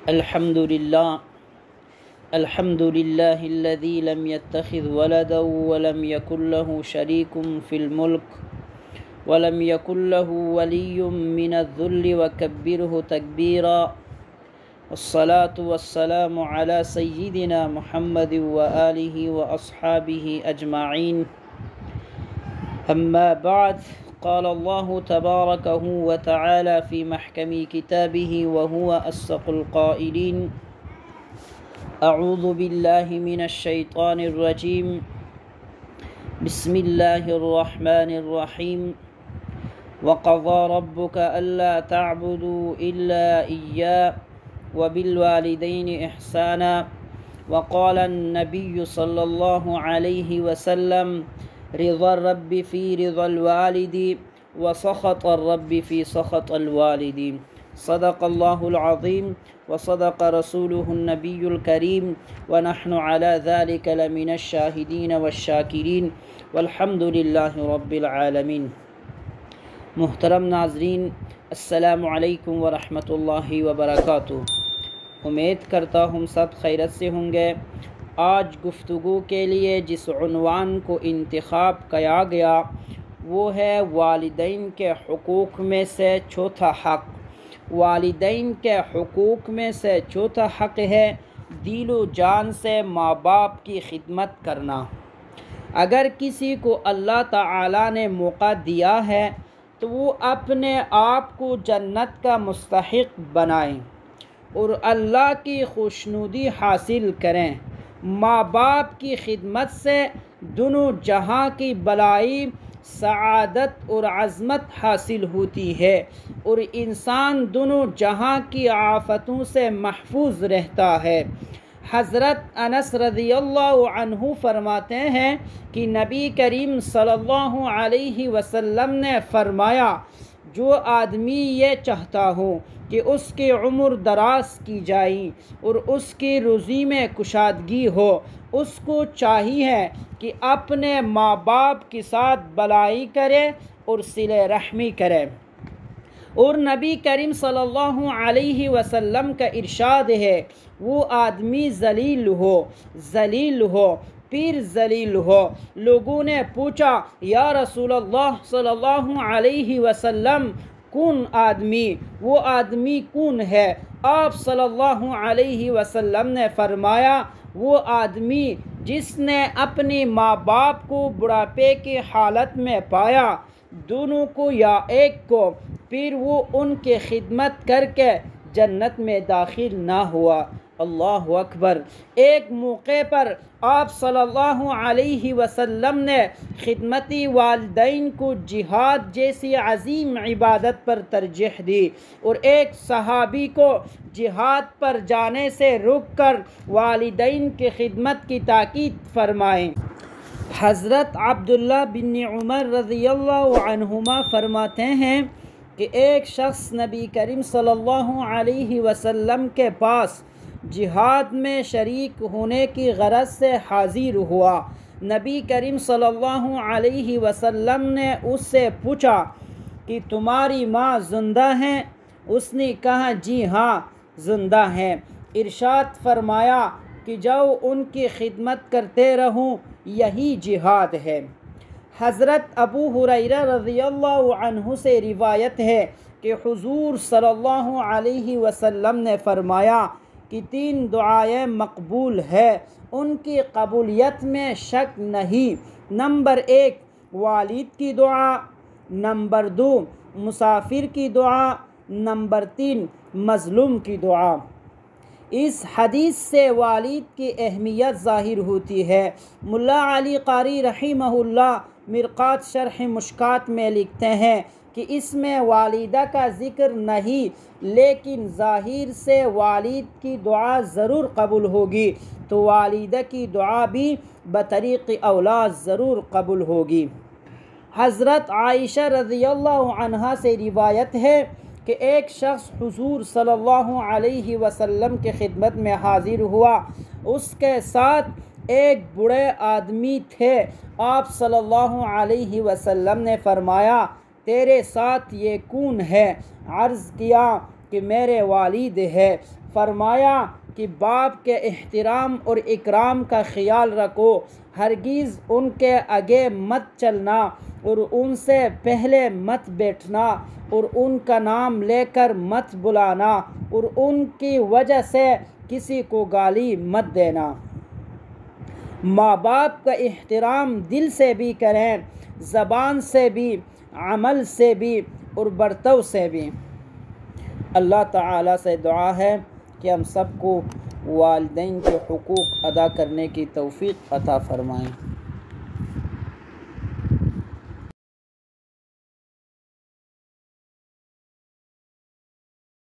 अल्हम्दुलिल्लाह अल्हम्दुलिल्लाहिल्लज़ी लम यत्तखिज़ वलदन वलम यकुल लहू शरीकुन फ़िल मुल्क वलम यकुल लहू वलिय्युम मिनज़-ज़ुल्लि वकब्बिरहु तकबीरा। वस्सलातु वस्सलामु अला सय्यिदिना मुहम्मदिन व आलिहि व अस्हाबिहि अजमाइन। अम्मा बअद, क़ाल अल्लाहु तबारकहु व तआला फ़ी महकमी किताबिहि व हुवा अस्दक़ुल क़ाइलीन। अऊज़ु बिल्लाहि मिनश शैतानिर रजीम। बिस्मिल्लाहिर रहमानिर रहीम। व क़ज़ा रब्बुका अल्ला तअबुदू इल्ला इय्याहु व बिल वालिदैनि इहसाना। व क़ाल अन्नबिय्यु सल्लल्लाहु अलैहि वसल्लम रिज़ा रब्बि फ़ी रिज़ल वालिदी व सख़तर रब्बि फ़ी सख़तिल वालिदी। सदक़ल्लाहुल अज़ीम व सदक़ रसूलुहुन नबियुल करीम व नहनु अला ज़ालिका लमिनश शाहिदीन वश्शाकिरीन वल्हम्दुलिल्लाहि रब्बिल आलमीन। मुहतरम नाज़रीन, अस्सलामु अलैकुम व रहमतुल्लाहि व बरकातुहू। उम्मीद करता हूँ सब खैरियत से होंगे। आज गुफ्तगू के लिए जिस उन्वान को इंतखाब किया गया वो है वालिदैन के हुकूक़ में से चौथा हक़। वालिदैन के हुकूक़ में से चौथा हक़ है दिलो जान से माँ बाप की खिदमत करना। अगर किसी को अल्लाह ताला ने मौका दिया है तो वो अपने आप को जन्नत का मुस्तहिक़ बनाएं और अल्लाह की खुशनुदी हासिल करें। माँ बाप की खिदमत से दोनों जहाँ की भलाई, सआदत और अज़मत हासिल होती है और इंसान दोनों जहाँ की आफ़तों से महफूज रहता है। हज़रत अनस रज़ियल्लाहु अन्हु फरमाते हैं कि नबी करीम सल्लल्लाहु अलैहि वसल्लम ने फरमाया, जो आदमी ये चाहता हो कि उसकी उम्र दराज की जाए और उसकी रोज़ी में कुशादगी हो, उसको चाहिए कि अपने माँ बाप के साथ भलाई करे और सिले रहमी करे। और नबी करीम सल्लल्लाहु अलैहि वसल्लम का इरशाद है, वो आदमी ज़लील हो फिर ज़लील हो। लोगों ने पूछा, या रसूलल्लाह सल्लल्लाहु अलैहि वसल्लम, कौन आदमी, वो आदमी कौन है? आप सल्लल्लाहु अलैहि वसल्लम ने फरमाया, वो आदमी जिसने अपने माँ बाप को बुढ़ापे की हालत में पाया, दोनों को या एक को, फिर वो उनकी खिदमत करके जन्नत में दाखिल ना हुआ। अल्लाहु अकबर। एक मौके पर आप सल्लल्लाहु अलैहि वसल्लम ने खिदमती वालिदैन को जिहाद जैसी अजीम इबादत पर तरजीह दी और एक सहाबी को जिहाद पर जाने से रुक कर वालिदैन की खिदमत की ताकीद फरमाएँ। हज़रत अब्दुल्लाह बिन उमर रज़ियल्लाहु अन्हुमा फरमाते हैं कि एक शख्स नबी करीम सल्लल्लाहु अलैहि वसल्लम के पास जिहाद में शरीक होने की गरज से हाजिर हुआ। नबी करीम सल्लल्लाहु अलैहि वसल्लम ने उससे पूछा कि तुम्हारी माँ ज़िंदा हैं? उसने कहा, जी हाँ ज़िंदा हैं। इरशाद फरमाया कि जाओ उनकी खिदमत करते रहो, यही जिहाद है। हज़रत अबू हुरैरा रज़ियल्लाहु अन्हु से रिवायत है कि हुज़ूर सल्लल्लाहु अलैहि वसल्लम ने फरमाया कि 3 दुआएं मकबूल है, उनकी कबूलियत में शक नहीं। नंबर 1 वालिद की दुआ, नंबर 2 मुसाफिर की दुआ, नंबर 3 मज़लूम की दुआ। इस हदीस से वालिद की अहमियत ज़ाहिर होती है। मुल्ला अली क़ारी रहिमहुल्लाह मिरक़ात शरह मुश्कात में लिखते हैं कि इसमें वालिदा का ज़िक्र नहीं, लेकिन ज़ाहिर से वालिद की दुआ ज़रूर कबूल होगी, तो वालिदा की दुआ भी बतरीक़ औला ज़रूर कबूल होगी। हज़रत आयशा रज़ियल्लाहु अन्हा से रिवायत है कि एक शख्स हुज़ूर सल्लल्लाहु अलैहि वसल्लम की खिदमत में हाजिर हुआ। उसके साथ एक बूढ़े आदमी थे। आप सल्लल्लाहु अलैहि वसल्लम ने फरमाया, तेरे साथ ये कौन है? अर्ज़ किया कि मेरे वालिद है। फरमाया कि बाप के एहतराम और इकराम का ख्याल रखो, हरगिज़ उनके आगे मत चलना और उनसे पहले मत बैठना और उनका नाम लेकर मत बुलाना और उनकी वजह से किसी को गाली मत देना। माँ बाप का एहतराम दिल से भी करें, ज़बान से भी, अमल से भी और बर्ताव से भी। अल्लाह ताला से दुआ है कि हम सबको वालिदैन के हुकूक अदा करने की तौफीक अता फ़रमाएँ।